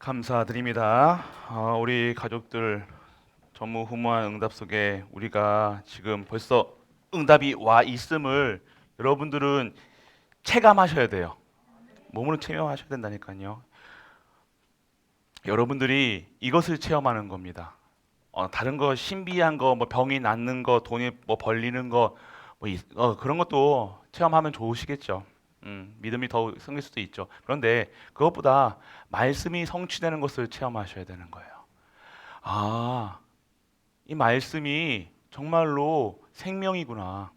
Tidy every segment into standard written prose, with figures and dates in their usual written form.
감사드립니다. 우리 가족들 전무후무한 응답 속에 우리가 지금 벌써 응답이 와 있음을 여러분들은 체감하셔야 돼요. 몸으로 체험하셔야 된다니까요. 여러분들이 이것을 체험하는 겁니다. 다른 거 신비한 거, 뭐 병이 낫는 거, 돈이 뭐 벌리는 거, 그런 것도 체험하면 좋으시겠죠. 믿음이 더 생길 수도 있죠. 그런데 그것보다 말씀이 성취되는 것을 체험하셔야 되는 거예요. 아, 이 말씀이 정말로 생명이구나.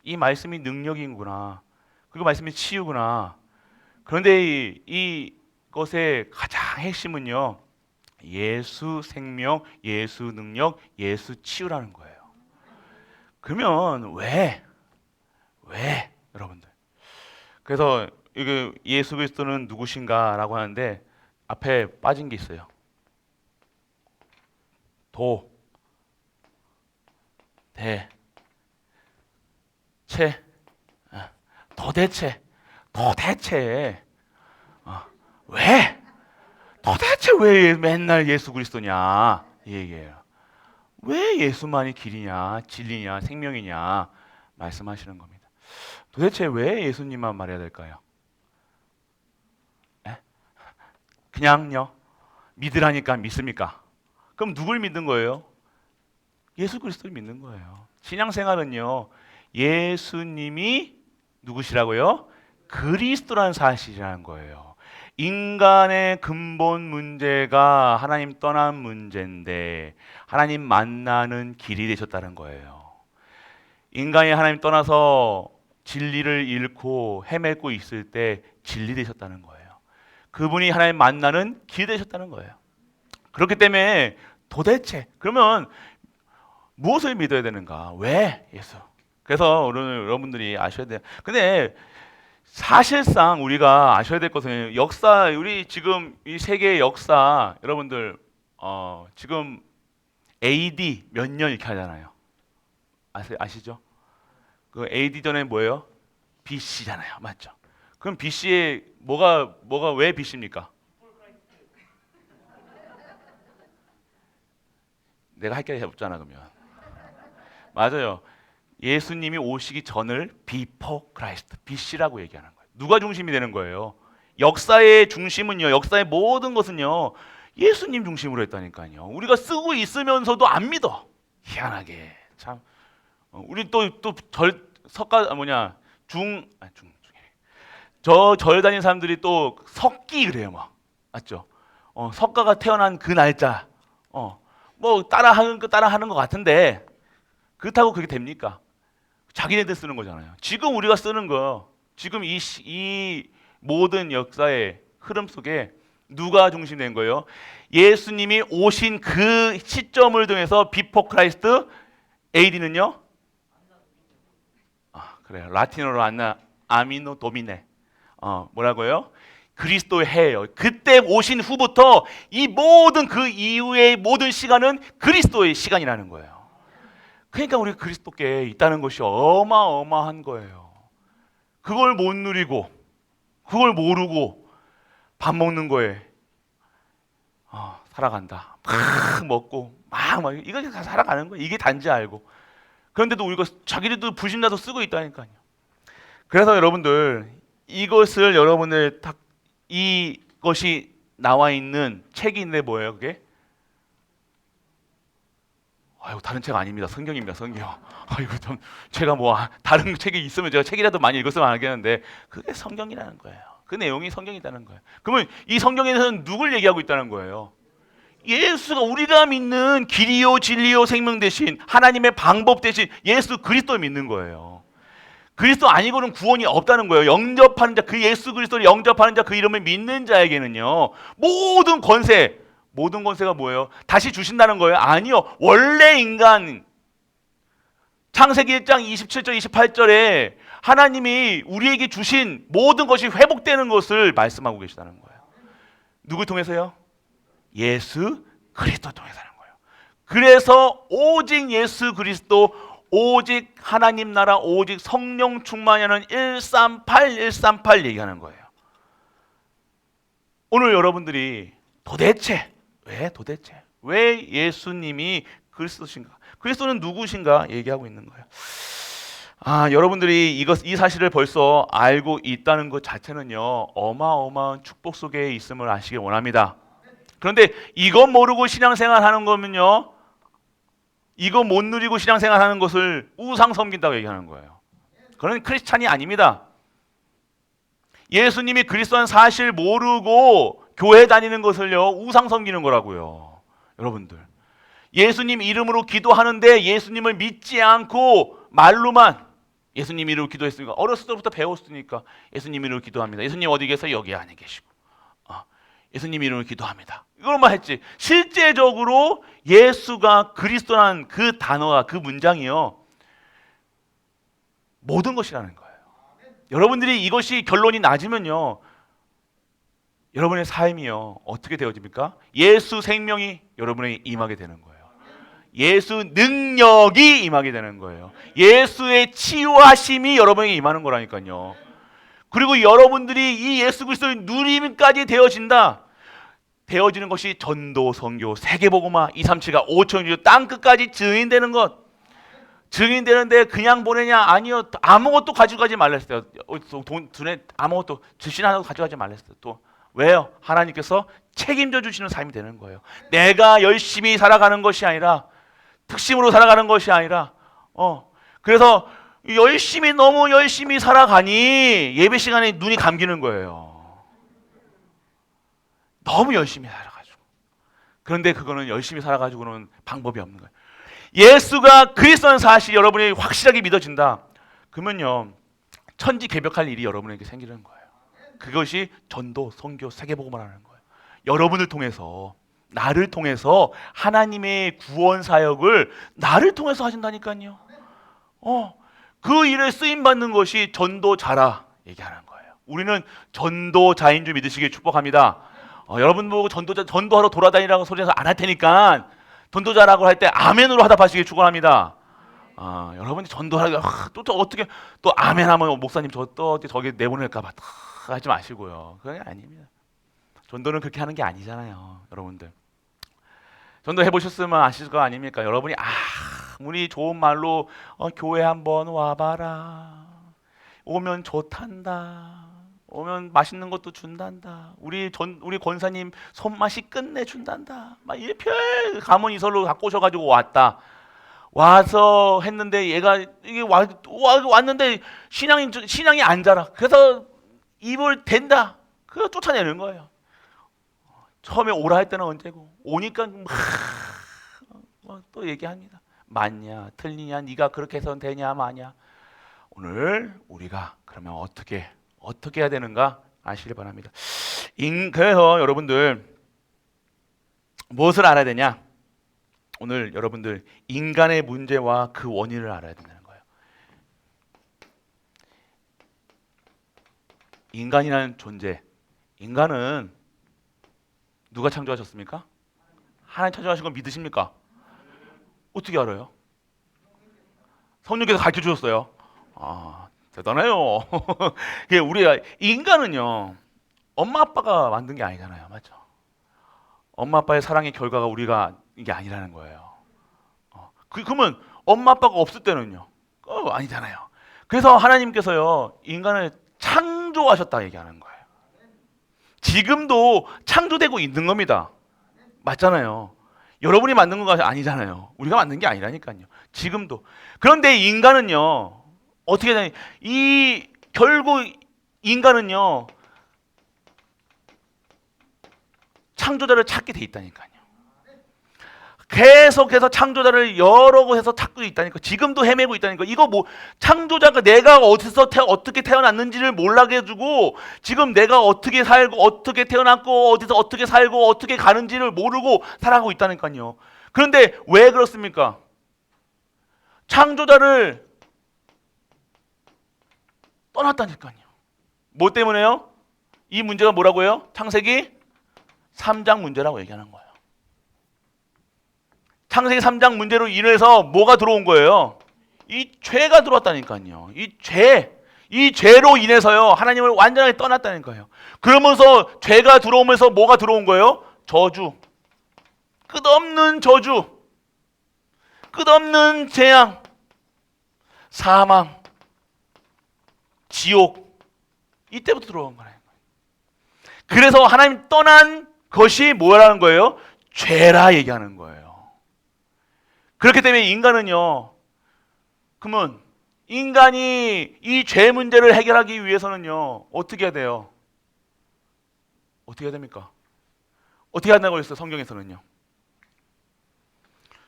이 말씀이 능력이구나. 그리고 말씀이 치유구나. 그런데 이것의 가장 핵심은요. 예수 생명, 예수 능력, 예수 치유라는 거예요. 그러면 왜 여러분들? 그래서 이게 예수 그리스도는 누구신가라고 하는데 앞에 빠진 게 있어요. 도, 대, 채, 도대체, 왜? 도대체 왜 맨날 예수 그리스도냐? 이 얘기예요. 왜 예수만이 길이냐, 진리냐, 생명이냐 말씀하시는 겁니다. 도대체 왜 예수님만 말해야 될까요? 에? 그냥요? 믿으라니까 믿습니까? 그럼 누굴 믿는 거예요? 예수 그리스도를 믿는 거예요. 신앙생활은요, 예수님이 누구시라고요? 그리스도라는 사실이라는 거예요. 인간의 근본 문제가 하나님 떠난 문제인데 하나님 만나는 길이 되셨다는 거예요. 인간이 하나님 떠나서 진리를 잃고 헤매고 있을 때 진리 되셨다는 거예요. 그분이 하나님 만나는 길 되셨다는 거예요. 그렇기 때문에 도대체 그러면 무엇을 믿어야 되는가? 왜 예수? 그래서 오늘 여러분들이 아셔야 돼요. 근데 사실상 우리가 아셔야 될 것은 역사, 우리 지금 이 세계의 역사, 여러분들 지금 AD 몇 년 이렇게 하잖아요. 아시죠? 그 AD 전에 뭐예요? BC잖아요, 맞죠? 그럼 BC에 뭐가 왜 BC입니까? 내가 할 게 없잖아 그러면. 맞아요. 예수님이 오시기 전을 Before Christ, BC라고 얘기하는 거예요. 누가 중심이 되는 거예요? 역사의 중심은요, 역사의 모든 것은요, 예수님 중심으로 했다니까요. 우리가 쓰고 있으면서도 안 믿어. 희한하게 참. 우리 절 다니는 사람들이 또 석기 그래요, 막 맞죠? 석가가 태어난 그 날짜, 뭐 따라하는 것 같은데 그렇다고 그게 됩니까? 자기네들 쓰는 거잖아요. 지금 우리가 쓰는 거, 지금 이 모든 역사의 흐름 속에 누가 중심된 거예요? 예수님이 오신 그 시점을 통해서 비포 크라이스트 AD는요? 그래요. 라틴어로 아미노 도미네. 뭐라고요? 그리스도의 해예요. 그때 오신 후부터 이 모든 그 이후의 모든 시간은 그리스도의 시간이라는 거예요. 그러니까 우리 그리스도께 있다는 것이 어마어마한 거예요. 그걸 못 누리고 그걸 모르고 밥 먹는 거에 살아간다. 막 먹고 막 이거 다 살아가는 거예요. 이게 단지 알고. 그런데도 우리가 자기들도 불신자도 쓰고 있다니까요. 그래서 여러분들 이것을 여러분들 이것이 나와 있는 책이 있는데 뭐예요 그게? 아유 다른 책 아닙니다. 성경입니다. 성경. 아이고 좀 제가 뭐 다른 책이 있으면 제가 책이라도 많이 읽었으면 알겠는데 그게 성경이라는 거예요. 그 내용이 성경이라는 거예요. 그러면 이 성경에서는 누굴 얘기하고 있다는 거예요? 예수가 우리가 믿는 길이요 진리요 생명 대신 하나님의 방법 대신 예수 그리스도를 믿는 거예요. 그리스도 아니고는 구원이 없다는 거예요. 영접하는 자, 그 예수 그리스도를 영접하는 자, 그 이름을 믿는 자에게는요. 모든 권세가 뭐예요? 다시 주신다는 거예요? 아니요. 원래 인간 창세기 1장 27절 28절에 하나님이 우리에게 주신 모든 것이 회복되는 것을 말씀하고 계시다는 거예요. 누굴 통해서요? 예수 그리스도 통해서 하는 거예요. 그래서 오직 예수 그리스도, 오직 하나님 나라, 오직 성령 충만하는 138 얘기하는 거예요. 오늘 여러분들이 도대체 왜 예수님이 그리스도신가? 그리스도는 누구신가 얘기하고 있는 거예요. 여러분들이 이 사실을 벌써 알고 있다는 것 자체는요, 어마어마한 축복 속에 있음을 아시길 원합니다. 그런데 이거 모르고 신앙생활 하는 거면요, 이거 못 누리고 신앙생활 하는 것을 우상 섬긴다고 얘기하는 거예요. 그건 크리스찬이 아닙니다. 예수님이 그리스도는 사실 모르고 교회 다니는 것을요, 우상 섬기는 거라고요. 여러분들, 예수님 이름으로 기도하는데 예수님을 믿지 않고 말로만 예수님 이름으로 기도했으니까, 어렸을 때부터 배웠으니까 예수님 이름으로 기도합니다. 예수님 어디 계세요? 여기 안에 계시고, 예수님 이름으로 기도합니다. 이걸만 했지, 실제적으로 예수가 그리스도라는 그 단어가, 그 문장이요, 모든 것이라는 거예요. 여러분들이 이것이 결론이 낮으면요, 여러분의 삶이요 어떻게 되어집니까? 예수 생명이 여러분에게 임하게 되는 거예요. 예수 능력이 임하게 되는 거예요. 예수의 치유하심이 여러분에게 임하는 거라니까요. 그리고 여러분들이 이 예수 그리스도의 누림까지 되어지는 것이 전도, 선교, 세계복음화, 237가 5천주 땅 끝까지 증인되는 것. 증인되는데 그냥 보내냐? 아니요. 아무것도 가지고 가지 말랬어요. 돈에 아무것도 주신 하나도 가져가지 말랬어요. 또 왜요? 하나님께서 책임져 주시는 삶이 되는 거예요. 내가 열심히 살아가는 것이 아니라, 특심으로 살아가는 것이 아니라, 그래서 너무 열심히 살아가니 예배 시간에 눈이 감기는 거예요. 너무 열심히 살아가지고. 그런데 그거는 열심히 살아가지고는 방법이 없는 거예요. 예수가 그리스도는 사실 여러분이 확실하게 믿어진다. 그러면요, 천지개벽할 일이 여러분에게 생기는 거예요. 그것이 전도, 선교, 세계복음을 하는 거예요. 여러분을 통해서, 나를 통해서 하나님의 구원 사역을 나를 통해서 하신다니까요. 그 일에 쓰임 받는 것이 전도자라 얘기하는 거예요. 우리는 전도자인 줄 믿으시길 축복합니다. 여러분 보고 전도하러 돌아다니라고 소리해서 안 할 테니까 전도자라고 할 때 아멘으로 화답하시길 축원합니다. 여러분이 전도하려 또 어떻게 또 아멘하면 목사님 저기 내보낼까봐 하지 마시고요. 그게 아닙니다. 전도는 그렇게 하는 게 아니잖아요, 여러분들. 전도 해보셨으면 아실 거 아닙니까? 여러분이 아무리 좋은 말로 교회 한번 와봐라, 오면 좋단다, 오면 맛있는 것도 준단다, 우리 권사님 손맛이 끝내준단다, 막 이렇게 가문 이설로 갖고 오셔가지고 와서 했는데 얘가 이게 왔는데 신앙이 안 자라. 그래서 입을 댄다. 그거 쫓아내는 거예요. 처음에 오라 할 때는 언제고, 오니까 또 얘기합니다. 맞냐 틀리냐, 네가 그렇게 해서는 되냐 마냐. 오늘 우리가 그러면 어떻게 해야 되는가 아시길 바랍니다. 그래서 여러분들 무엇을 알아야 되냐? 오늘 여러분들 인간의 문제와 그 원인을 알아야 된다는 거예요. 인간이라는 존재, 인간은 누가 창조하셨습니까? 하나님 창조하신 걸 믿으십니까? 어떻게 알아요? 성령께서 가르쳐 주셨어요. 대단해요. 우리가 인간은요, 엄마 아빠가 만든 게 아니잖아요, 맞죠? 엄마 아빠의 사랑의 결과가 우리가 이게 아니라는 거예요. 그러면 엄마 아빠가 없을 때는요, 아니잖아요. 그래서 하나님께서요, 인간을 창조하셨다 얘기하는 거예요. 지금도 창조되고 있는 겁니다. 맞잖아요. 여러분이 만든 건 아니잖아요. 우리가 만든 게 아니라니까요. 지금도. 그런데 인간은요, 어떻게 되냐? 결국 인간은요, 창조자를 찾게 돼 있다니까요. 계속해서 창조자를 여러 곳에서 찾고 있다니까. 지금도 헤매고 있다니까. 이거 창조자가 내가 어떻게 태어났는지를 몰라게 해주고, 지금 내가 어떻게 살고, 어떻게 태어났고, 어디서 어떻게 살고, 어떻게 가는지를 모르고 살아가고 있다니까요. 그런데 왜 그렇습니까? 창조자를 떠났다니까요. 뭐 때문에요? 이 문제가 뭐라고요? 창세기 3장 문제라고 얘기하는 거예요. 창세기 3장 문제로 인해서 뭐가 들어온 거예요? 이 죄가 들어왔다니까요. 이 죄, 이 죄로 인해서요 하나님을 완전하게 떠났다는 거예요. 그러면서 죄가 들어오면서 뭐가 들어온 거예요? 저주, 끝없는 저주, 끝없는 재앙, 사망, 지옥, 이때부터 들어온 거예요. 그래서 하나님 떠난 것이 뭐라는 거예요? 죄라 얘기하는 거예요. 그렇기 때문에 인간은요, 그러면 인간이 이 죄 문제를 해결하기 위해서는요 어떻게 해야 돼요? 어떻게 해야 됩니까? 어떻게 한다고 그랬어요? 성경에서는요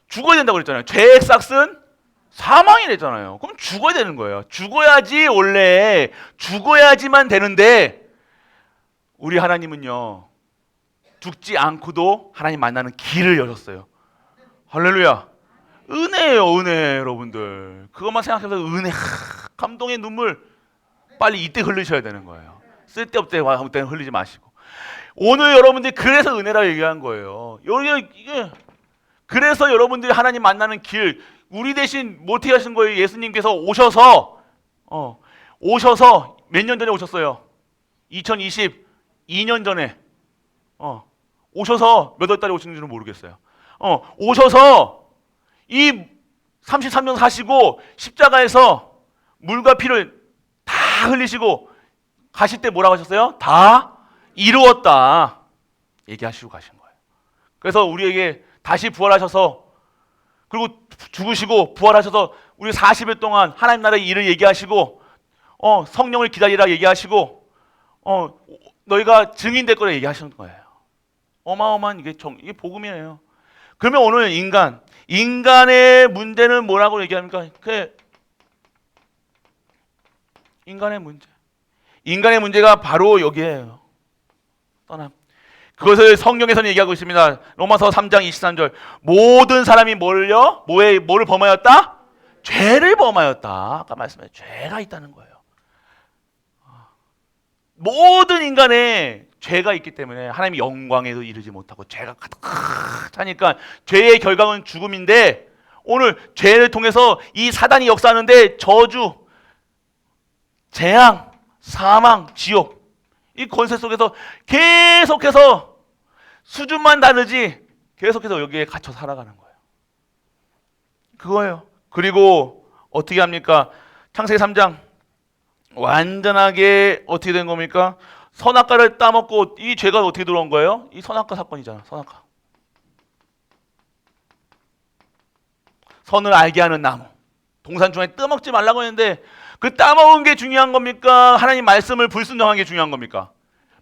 죽어야 된다고 그랬잖아요. 죄의 싹은 사망이랬잖아요. 그럼 죽어야 되는 거예요. 죽어야지, 원래 죽어야지만 되는데 우리 하나님은요 죽지 않고도 하나님 만나는 길을 열었어요. 할렐루야. 은혜예요, 은혜. 여러분들 그것만 생각해서 은혜, 감동의 눈물 빨리 이때 흘리셔야 되는 거예요. 쓸데없을 때 흘리지 마시고. 오늘 여러분들이 그래서 은혜라고 얘기한 거예요. 이게 그래서 여러분들이 하나님 만나는 길, 우리 대신 어떻게 하신 거예요? 예수님께서 오셔서 몇 년 전에 오셨어요? 2022년 전에 오셔서 몇 월 달에 오신지는 모르겠어요. 오셔서 이 33년 사시고 십자가에서 물과 피를 다 흘리시고 가실 때 뭐라고 하셨어요? 다 이루었다 얘기하시고 가신 거예요. 그래서 우리에게 다시 부활하셔서 그리고 죽으시고 부활하셔서 우리 40일 동안 하나님 나라의 일을 얘기하시고 성령을 기다리라 얘기하시고 너희가 증인될 거라 얘기하시는 거예요. 어마어마한 이게 복음이에요. 그러면 오늘 인간의 문제는 뭐라고 얘기합니까? 인간의 문제가 바로 여기에요. 떠남. 그것을 성경에서는 얘기하고 있습니다. 로마서 3장 23절. 모든 사람이 뭐를 범하였다? 죄를 범하였다. 아까 말씀하신 죄가 있다는 거예요. 모든 인간의 죄가 있기 때문에 하나님의 영광에도 이르지 못하고 죄가 가득하니까 죄의 결과는 죽음인데, 오늘 죄를 통해서 이 사단이 역사하는데 저주, 재앙, 사망, 지옥, 이 권세 속에서 계속해서 수준만 다르지 계속해서 여기에 갇혀 살아가는 거예요. 그거예요. 그리고 어떻게 합니까? 창세기 3장 완전하게 어떻게 된 겁니까? 선악과를 따먹고, 이 죄가 어떻게 들어온 거예요? 이 선악과 사건이잖아. 선악과. 선을 알게 하는 나무, 동산 중에 따먹지 말라고 했는데 그 따먹은 게 중요한 겁니까? 하나님 말씀을 불순종한 게 중요한 겁니까?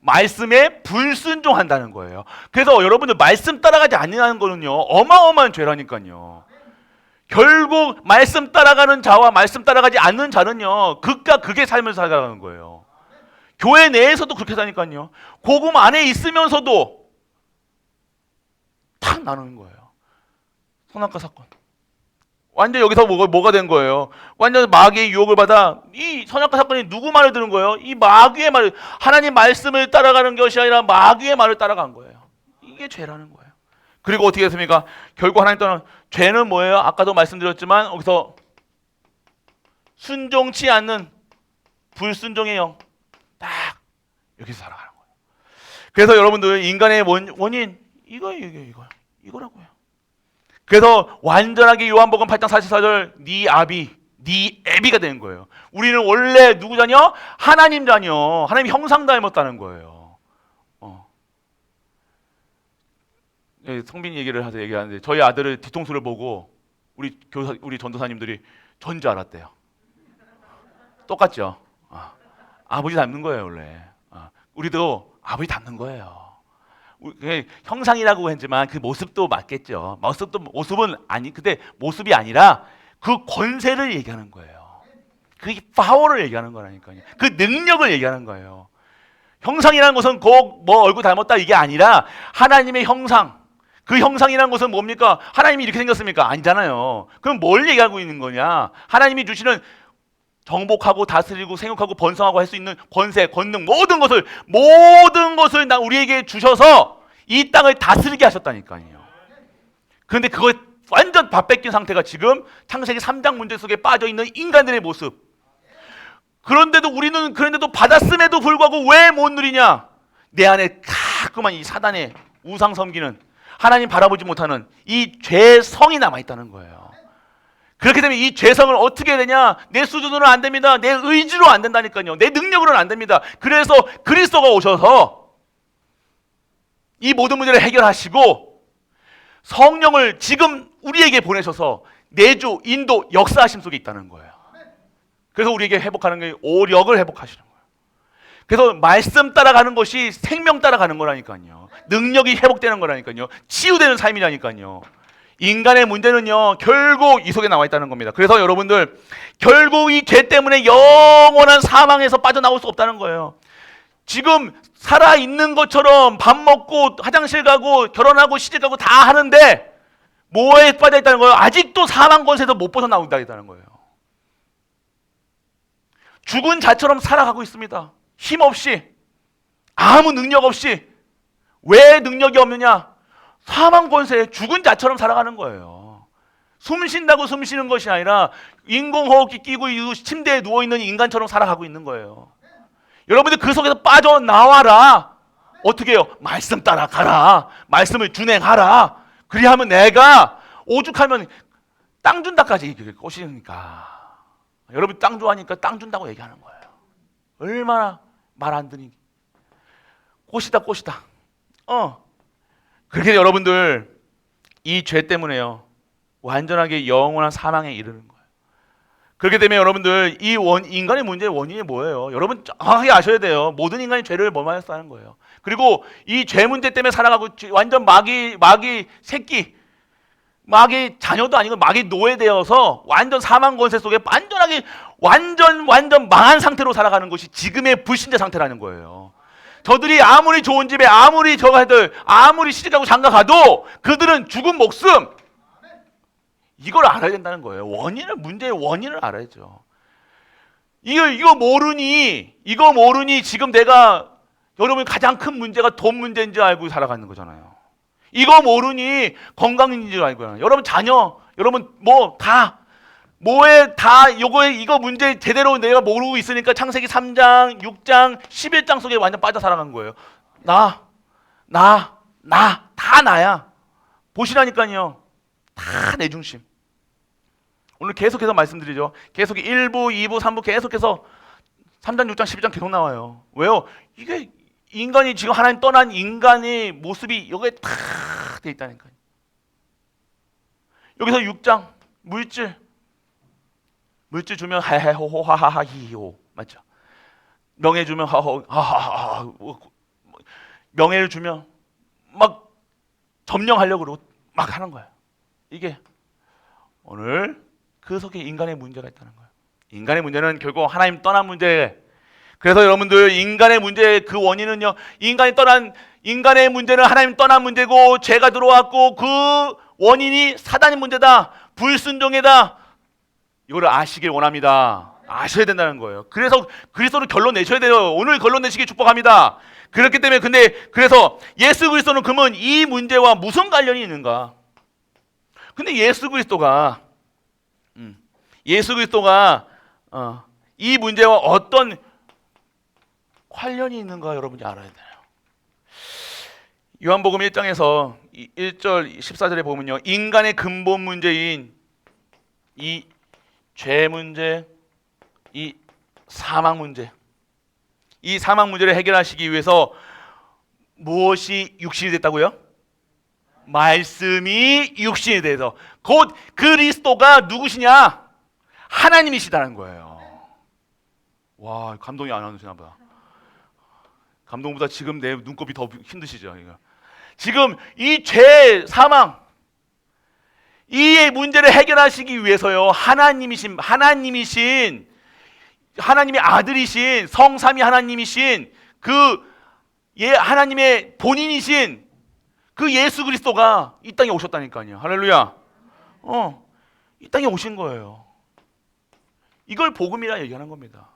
말씀에 불순종한다는 거예요. 그래서 여러분들 말씀 따라가지 않는 거는요 어마어마한 죄라니까요. 결국 말씀 따라가는 자와 말씀 따라가지 않는 자는요 극과 극의 삶을 살아가는 거예요. 교회 내에서도 그렇게 사니까요. 복음 안에 있으면서도 탁 나누는 거예요. 선악과 사건. 완전 여기서 뭐가 된 거예요? 완전 마귀의 유혹을 받아 이 선악과 사건이 누구 말을 들은 거예요? 이 마귀의 말을, 하나님 말씀을 따라가는 것이 아니라 마귀의 말을 따라간 거예요. 이게 죄라는 거예요. 그리고 어떻게 했습니까? 결국 하나님 떠난 죄는 뭐예요? 아까도 말씀드렸지만 여기서 순종치 않는 불순종의 영, 딱 여기서 살아가는 거예요. 그래서 여러분들 인간의 원인 이거라고요. 그래서 완전하게 요한복음 8장 44절 네 아비, 네 애비가 되는 거예요. 우리는 원래 누구 자녀? 하나님 자녀, 하나님 형상 닮았다는 거예요. 성빈 얘기를 해서 얘기하는데 저희 아들의 뒤통수를 보고 우리 전도사님들이 전줄 알았대요. 똑같죠? 아버지 닮는 거예요 원래. 우리도 아버지 닮는 거예요. 형상이라고 했지만 그 모습도 맞겠죠. 모습은 아니, 근데 모습이 아니라 그 권세를 얘기하는 거예요. 그 파워를 얘기하는 거라니까요. 그 능력을 얘기하는 거예요. 형상이라는 것은 꼭 뭐 얼굴 닮았다 이게 아니라 하나님의 형상. 그 형상이라는 것은 뭡니까? 하나님이 이렇게 생겼습니까? 아니잖아요. 그럼 뭘 얘기하고 있는 거냐? 하나님이 주시는 정복하고 다스리고 생육하고 번성하고 할 수 있는 권세, 권능, 모든 것을 우리에게 주셔서 이 땅을 다스리게 하셨다니까요. 그런데 그걸 완전 밥 뺏긴 상태가 지금 창세기 3장 문제 속에 빠져 있는 인간들의 모습. 그런데도 받았음에도 불구하고 왜 못 누리냐? 내 안에 가끔만 이 사단의 우상 섬기는, 하나님 바라보지 못하는 이 죄성이 남아있다는 거예요. 그렇게 되면 이 죄성을 어떻게 해야 되냐? 내 수준으로는 안 됩니다. 내 의지로 안 된다니까요. 내 능력으로는 안 됩니다. 그래서 그리스도가 오셔서 이 모든 문제를 해결하시고 성령을 지금 우리에게 보내셔서 내주, 인도, 역사하심 속에 있다는 거예요. 그래서 우리에게 회복하는 게 오력을 회복하시는 거예요. 그래서 말씀 따라가는 것이 생명 따라가는 거라니까요. 능력이 회복되는 거라니까요. 치유되는 삶이라니까요. 인간의 문제는요, 결국 이 속에 나와 있다는 겁니다. 그래서 여러분들, 결국 이 죄 때문에 영원한 사망에서 빠져나올 수 없다는 거예요. 지금 살아있는 것처럼 밥 먹고 화장실 가고 결혼하고 시집가고 다 하는데 뭐에 빠져 있다는 거예요? 아직도 사망 권세에서 못 벗어나온다 있다는 거예요. 죽은 자처럼 살아가고 있습니다. 힘없이, 아무 능력 없이. 왜 능력이 없느냐? 사망 권세에 죽은 자처럼 살아가는 거예요. 숨 쉰다고 숨 쉬는 것이 아니라 인공호흡기 끼고 침대에 누워있는 인간처럼 살아가고 있는 거예요. 여러분들 그 속에서 빠져나와라. 어떻게 해요? 말씀 따라가라. 말씀을 준행하라. 그리하면 내가 오죽하면 땅 준다까지 꼬시니까. 여러분 땅 좋아하니까 땅 준다고 얘기하는 거예요. 얼마나 말 안 듣니? 꼬시다. 그렇게 여러분들 이 죄 때문에요, 완전하게 영원한 사망에 이르는 거예요. 그렇게 되면 여러분들 인간의 문제의 원인이 뭐예요? 여러분 정확하게 아셔야 돼요. 모든 인간이 죄를 범하였어 하는 거예요. 그리고 이 죄 문제 때문에 살아가고 완전 마귀 새끼, 마귀 자녀도 아니고 마귀 노예되어서 완전 사망 권세 속에 완전하게 완전 망한 상태로 살아가는 것이 지금의 불신자 상태라는 거예요. 저들이 아무리 좋은 집에 아무리 아무리 시집가고 장가가도 그들은 죽은 목숨. 이걸 알아야 된다는 거예요. 문제의 원인을 알아야죠. 이거 모르니 지금 내가, 여러분 가장 큰 문제가 돈 문제인 줄 알고 살아가는 거잖아요. 이거 모르니 건강인 줄 알고요. 여러분 자녀, 여러분 이거 문제 제대로 내가 모르고 있으니까 창세기 3장, 6장, 11장 속에 완전 빠져 살아간 거예요. 다 나야. 보시라니까요. 다 내 중심. 오늘 계속해서 말씀드리죠. 계속 1부, 2부, 3부 계속해서 3장, 6장, 12장 계속 나와요. 왜요? 이게 인간이 지금 하나님 떠난 인간의 모습이 여기에 다 돼 있다니까요. 여기서 6장 물질 주면 하하호하하히호, 맞죠? 명예 주면 하하하하, 명예를 주면 막 점령하려고 그러고 막 하는 거예요. 이게 오늘 그 속에 인간의 문제가 있다는 거예요. 인간의 문제는 결국 하나님 떠난 문제. 그래서 여러분들 인간의 문제의 그 원인은요, 인간의 문제는 하나님 떠난 문제고 죄가 들어왔고 그 원인이 사단의 문제다, 불순종이다. 이거를 아시길 원합니다. 아셔야 된다는 거예요. 그래서 그리스도를 결론 내셔야 돼요. 오늘 결론 내시기 축복합니다. 그렇기 때문에 그래서 예수 그리스도는 그러면 이 문제와 무슨 관련이 있는가? 근데 예수 그리스도가 이 문제와 어떤 관련이 있는가 여러분이 알아야 돼요. 요한복음 1장에서 1절 14절에 보면요, 인간의 근본 문제인 이 죄 문제, 이 사망 문제, 이 사망 문제를 해결하시기 위해서 무엇이 육신이 됐다고요? 말씀이 육신이 돼서 곧 그리스도가 누구시냐? 하나님이시다는 거예요. 와, 감동이 안 오시나 보다. 감동보다 지금 내 눈곱이 더 힘드시죠? 지금 이 죄, 사망, 이 문제를 해결하시기 위해서요, 하나님의 아들이신 성삼위 하나님이신 하나님의 본인이신 그 예수 그리스도가 이 땅에 오셨다니까요. 할렐루야. 이 땅에 오신 거예요. 이걸 복음이라 얘기하는 겁니다.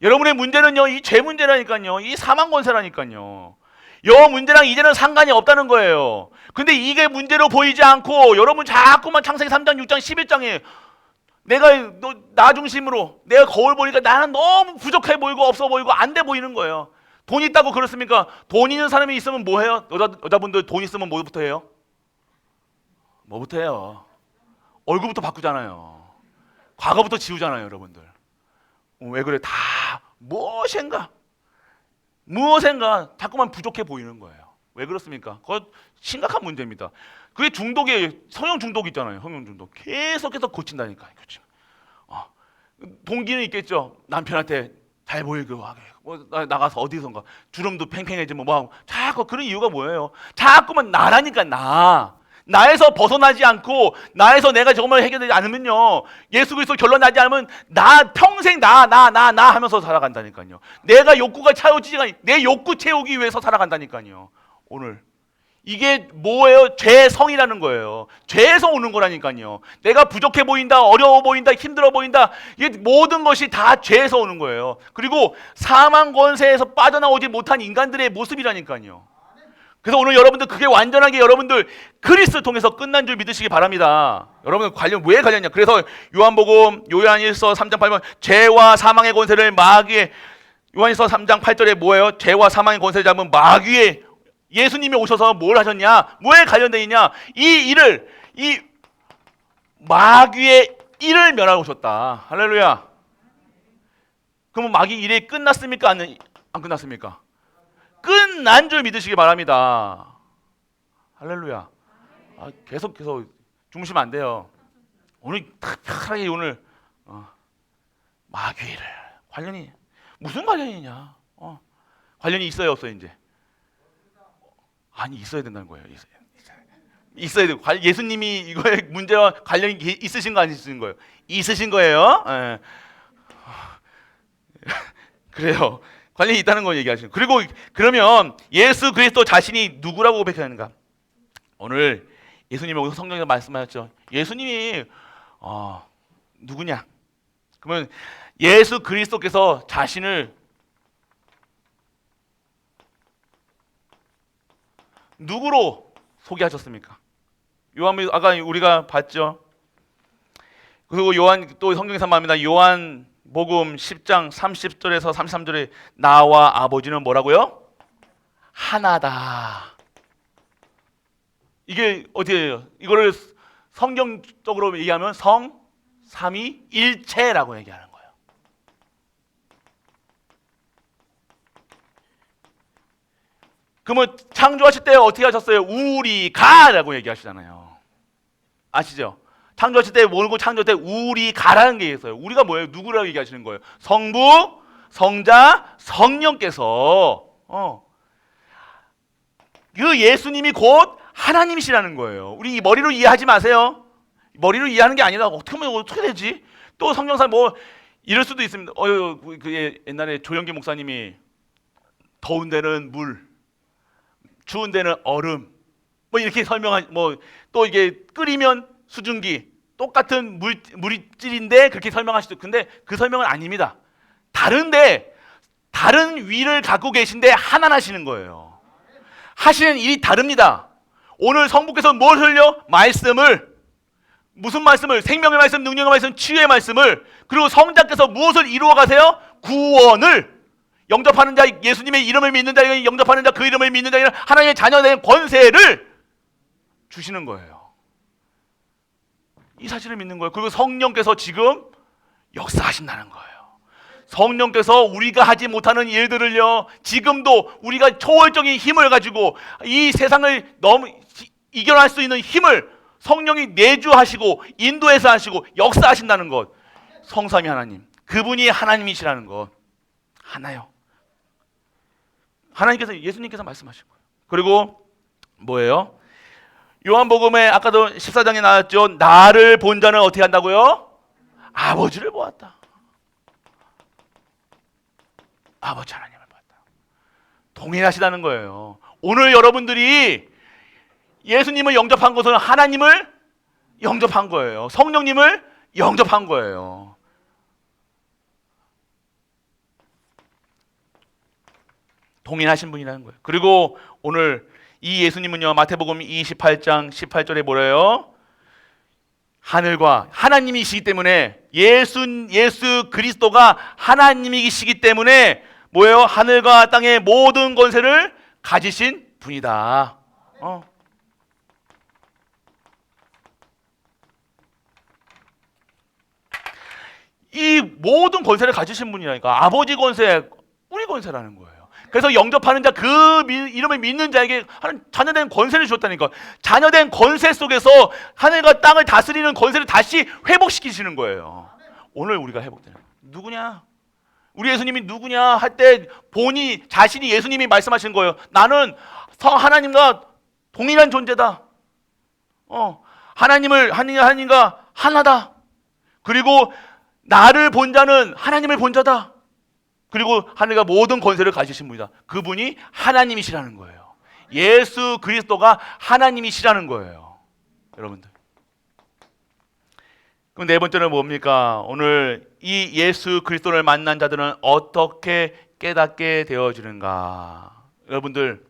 여러분의 문제는요, 이 죄 문제라니까요. 이 사망 권세라니까요. 여 문제랑 이제는 상관이 없다는 거예요. 근데 이게 문제로 보이지 않고 여러분 자꾸만 창세기 3장, 6장, 11장에 내가 나 중심으로 내가 거울 보니까 나는 너무 부족해 보이고 없어 보이고 안 돼 보이는 거예요. 돈 있다고 그렇습니까? 돈 있는 사람이 있으면 뭐 해요? 여자분들 돈 있으면 뭐부터 해요? 뭐부터 해요? 얼굴부터 바꾸잖아요. 과거부터 지우잖아요, 여러분들. 왜 그래? 다 무엇인가 자꾸만 부족해 보이는 거예요. 왜 그렇습니까? 그거 심각한 문제입니다. 그게 중독이에요. 성형 중독 있잖아요. 성형 중독. 계속해서 고친다니까요. 동기는 있겠죠. 남편한테 잘 보이고 하게. 나가서 어디선가 주름도 팽팽해지면 뭐하고. 자꾸 그런 이유가 뭐예요? 자꾸만 나라니까 나에서 벗어나지 않고 나에서 내가 정말 해결되지 않으면요, 예수 그리스도 결론 나지 않으면 나 평생 나 하면서 살아간다니까요. 내가 욕구가 채워지지가 내 욕구 채우기 위해서 살아간다니까요. 오늘 이게 뭐예요? 죄성이라는 거예요. 죄에서 오는 거라니까요. 내가 부족해 보인다, 어려워 보인다, 힘들어 보인다, 이게 모든 것이 다 죄에서 오는 거예요. 그리고 사망 권세에서 빠져나오지 못한 인간들의 모습이라니까요. 그래서 오늘 여러분들 그게 완전하게 여러분들 그리스도를 통해서 끝난 줄 믿으시기 바랍니다. 여러분 왜 관련이냐? 그래서 요한복음 요한일서 3장 8절 죄와 사망의 권세를 마귀의 요한일서 3장 8절에 뭐예요? 죄와 사망의 권세를 잡은 마귀의 예수님이 오셔서 뭘 하셨냐? 뭐에 관련되어 있냐? 이 마귀의 일을 멸하고 오셨다. 할렐루야. 그러면 마귀 일이 끝났습니까? 안 끝났습니까? 끝난 줄 믿으시기 바랍니다. 할렐루야. 계속해서 주무시면 안 돼요. 오늘 특별하게 오늘 마귀를 관련이 무슨 관련이냐? 관련이 있어요, 없어요? 이제 아니 있어야 된다는 거예요. 있어야 돼요. 예수님이 이거에 문제와 관련이 있으신 거 안 있으신 거예요? 있으신 거예요. 예. 그래요. 관련이 있다는 걸 얘기하시는. 그리고 그러면 예수 그리스도 자신이 누구라고 고백하는가? 오늘 예수님이 성경에서 말씀하셨죠. 예수님이 누구냐? 그러면 예수 그리스도께서 자신을 누구로 소개하셨습니까? 요한 아까 우리가 봤죠. 그리고 요한 또 성경에서 말합니다. 요한 복음 10장 30절에서 33절에 나와 아버지는 뭐라고요? 하나다. 이게 어디예요? 이거를 성경적으로 얘기하면 성, 삼위, 일체라고 얘기하는 거예요. 그러면 창조하실 때 어떻게 하셨어요? 우리가라고 얘기하시잖아요. 아시죠? 창조하실 때 모르고 창조할 때 우리가라는 게 있어요. 우리가 뭐예요? 누구라고 얘기하시는 거예요? 성부, 성자, 성령께서 그 예수님이 곧 하나님이시라는 거예요. 우리 머리로 이해하지 마세요. 머리로 이해하는 게 아니라 어떻게 되지? 또 성경상 뭐 이럴 수도 있습니다. 그 옛날에 조영기 목사님이 더운 데는 물, 추운 데는 얼음, 뭐 이렇게 설명한 또 이게 끓이면 수증기, 똑같은 물질인데 그렇게 설명하시죠. 근데 그 설명은 아닙니다. 다른데 다른 위를 갖고 계신데 하나하시는 거예요. 하시는 일이 다릅니다. 오늘 성부께서 뭘 흘려? 말씀을, 무슨 말씀을? 생명의 말씀, 능력의 말씀, 치유의 말씀을, 그리고 성자께서 무엇을 이루어 가세요? 구원을. 영접하는 자, 예수님의 이름을 믿는 자에게 영접하는 자, 그 이름을 믿는 자에게 하나님의 자녀된 권세를 주시는 거예요. 이 사실을 믿는 거예요. 그리고 성령께서 지금 역사하신다는 거예요. 성령께서 우리가 하지 못하는 일들을요, 지금도 우리가 초월적인 힘을 가지고 이 세상을 이겨낼 수 있는 힘을 성령이 내주하시고 인도해서 하시고 역사하신다는 것. 성삼위 하나님, 그분이 하나님이시라는 것 하나요. 하나님께서, 예수님께서 말씀하신 거예요. 그리고 뭐예요? 요한복음에 아까도 14장에 나왔죠. 나를 본 자는 어떻게 한다고요? 아버지를 보았다. 아버지 하나님을 봤다. 동일하시다는 거예요. 오늘 여러분들이 예수님을 영접한 것은 하나님을 영접한 거예요. 성령님을 영접한 거예요. 동일하신 분이라는 거예요. 그리고 오늘 이 예수님은요, 마태복음 28장 18절에 뭐래요? 하늘과 하나님이시기 때문에 예수 그리스도가 하나님이시기 때문에 뭐예요? 하늘과 땅의 모든 권세를 가지신 분이다. 이 모든 권세를 가지신 분이라니까. 아버지 권세, 우리 권세라는 거예요. 그래서 영접하는 자, 그 이름을 믿는 자에게 하는 자녀된 권세를 주었다니까. 자녀된 권세 속에서 하늘과 땅을 다스리는 권세를 다시 회복시키시는 거예요. 오늘 우리가 회복되는 거예요. 누구냐? 우리 예수님이 누구냐 할 때 본인이 자신이 예수님이 말씀하신 거예요. 나는 하나님과 동일한 존재다. 하나님과 하나다. 그리고 나를 본 자는 하나님을 본 자다. 그리고 하늘과 모든 권세를 가지신 분이다. 그분이 하나님이시라는 거예요. 예수 그리스도가 하나님이시라는 거예요. 여러분들. 그럼 네 번째는 뭡니까? 오늘 이 예수 그리스도를 만난 자들은 어떻게 깨닫게 되어지는가? 여러분들,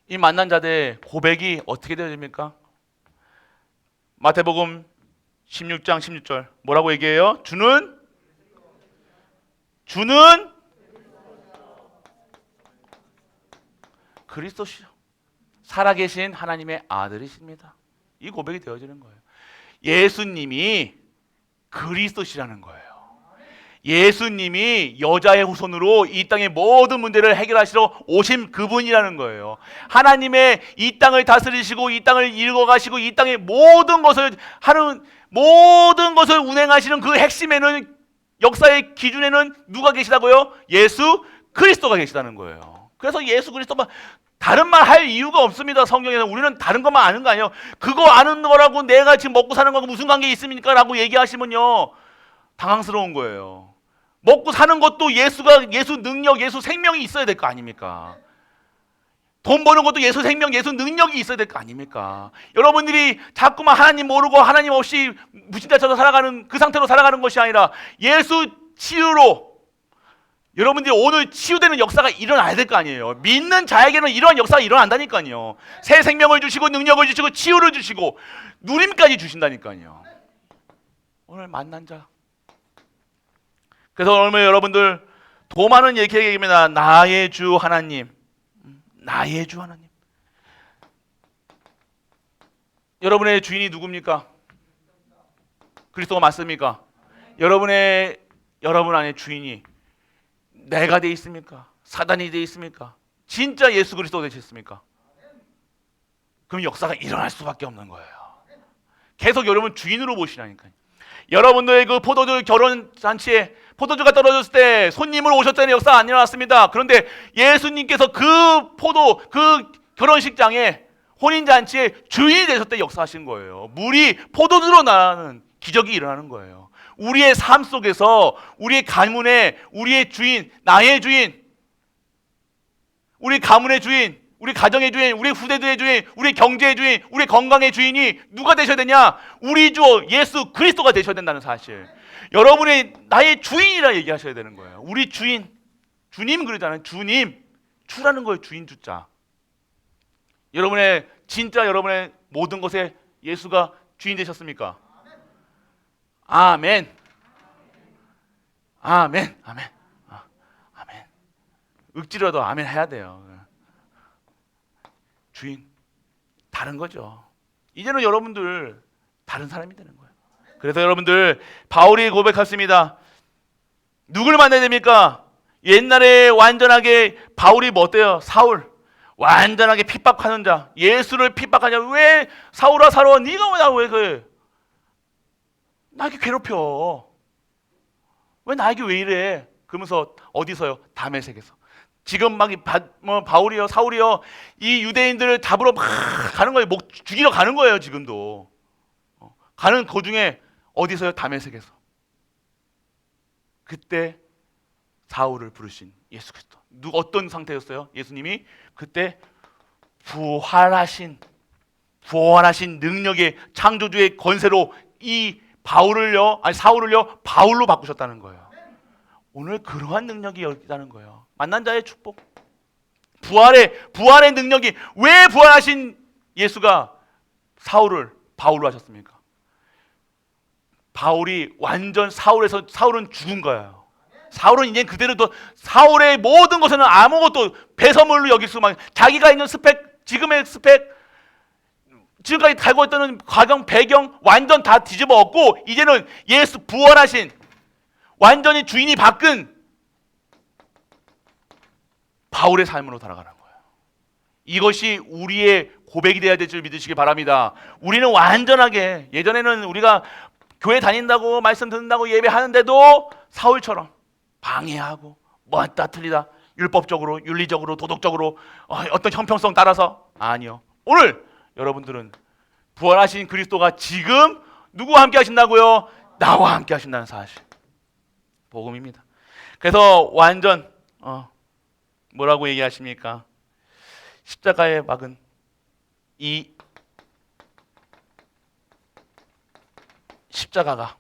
이 만난 자들의 고백이 어떻게 되어집니까? 마태복음 16장 16절 뭐라고 얘기해요? 주는 그리스도시요, 살아계신 하나님의 아들이십니다. 이 고백이 되어지는 거예요. 예수님이 그리스도시라는 거예요. 예수님이 여자의 후손으로 이 땅의 모든 문제를 해결하시러 오신 그분이라는 거예요. 하나님의 이 땅을 다스리시고 이 땅을 일궈가시고 이 땅의 모든 것을 운행하시는 그 핵심에는, 역사의 기준에는 누가 계시다고요? 예수 그리스도가 계시다는 거예요. 그래서 예수 그리스도만, 다른 말 할 이유가 없습니다. 성경에는. 우리는 다른 것만 아는 거 아니에요. 그거 아는 거라고 내가 지금 먹고 사는 거하고 무슨 관계 있습니까? 라고 얘기하시면요, 당황스러운 거예요. 먹고 사는 것도 예수 능력, 예수 생명이 있어야 될 거 아닙니까? 돈 버는 것도 예수 생명, 예수 능력이 있어야 될 거 아닙니까? 여러분들이 자꾸만 하나님 모르고 하나님 없이 무신자처럼 살아가는 그 상태로 살아가는 것이 아니라 예수 치유로 여러분들이 오늘 치유되는 역사가 일어나야 될 거 아니에요. 믿는 자에게는 이런 역사가 일어난다니까요. 새 생명을 주시고 능력을 주시고 치유를 주시고 누림까지 주신다니까요. 오늘 만난 자. 그래서 오늘 여러분들 도마는 이렇게 얘기합니다. 나의 주 하나님. 나의 주 하나님. 여러분의 주인이 누굽니까? 그리스도가 맞습니까? 여러분 안에 주인이 내가 돼 있습니까? 사단이 돼 있습니까? 진짜 예수 그리스도 되셨습니까? 그럼 역사가 일어날 수밖에 없는 거예요. 계속 여러분 주인으로 보시라니까요. 여러분들의 그 포도주 결혼 잔치에 포도주가 떨어졌을 때 손님을 오셨다는 역사가 안 일어났습니다. 그런데 예수님께서 그 결혼식장에 혼인잔치에 주인이 되셨을 때 역사하신 거예요. 물이 포도주로 나는 기적이 일어나는 거예요. 우리의 삶 속에서 우리의 가문에 우리의 주인, 나의 주인, 우리 가문의 주인, 우리 가정의 주인, 우리 후대들의 주인, 우리 경제의 주인, 우리 건강의 주인이 누가 되셔야 되냐? 우리 주 예수 그리스도가 되셔야 된다는 사실. 여러분이 나의 주인이라 얘기하셔야 되는 거예요. 우리 주인, 주님 그러잖아요. 주님, 주라는 거예요. 주인 주자. 여러분의 모든 것에 예수가 주인 되셨습니까? 아멘. 아멘. 아멘. 아멘. 억지로도 아멘 해야 돼요. 주인 다른 거죠. 이제는 여러분들 다른 사람이 되는 거예요. 그래서 여러분들 바울이 고백했습니다. 누굴 만나야 됩니까? 옛날에 완전하게 바울이 뭐 어때요? 사울 완전하게 핍박하는 자, 예수를 핍박하냐? 왜 사울아 네가 왜 그래? 나에게 괴롭혀. 왜 나에게 왜 이래? 그러면서 어디서요? 다메섹에서. 지금 바울이요, 사울이요, 이 유대인들을 잡으러 막 가는 거예요. 죽이러 가는 거예요. 지금도 가는 도중에 어디서요? 다메섹에서. 그때 사울을 부르신 예수 그리스도. 어떤 상태였어요? 예수님이 그때 부활하신 능력의 창조주의 권세로 이 사울을요 바울로 바꾸셨다는 거예요. 오늘 그러한 능력이 있다는 거예요. 만난 자의 축복. 부활의 능력이, 왜 부활하신 예수가 사울을 바울로 하셨습니까? 바울이 완전 사울은 죽은 거예요. 사울은 이제 그대로 사울의 모든 것에는 아무것도 배설물로 여길 수만, 자기가 있는 스펙, 지금의 스펙, 지금까지 달고 있던 과경, 배경 완전 다 뒤집어 엎고 이제는 예수 부활하신 완전히 주인이 바뀐 바울의 삶으로 살아가는 거예요. 이것이 우리의 고백이 되어야 될 줄 믿으시기 바랍니다. 우리는 완전하게, 예전에는 우리가 교회 다닌다고 말씀 듣는다고 예배하는데도 사울처럼 방해하고 뭐다 틀리다, 율법적으로, 윤리적으로, 도덕적으로 어떤 형평성 따라서, 아니요. 오늘 여러분들은 부활하신 그리스도가 지금 누구와 함께 하신다고요? 나와 함께 하신다는 사실, 복음입니다. 그래서 완전 뭐라고 얘기하십니까? 십자가에 박은 이 십자가가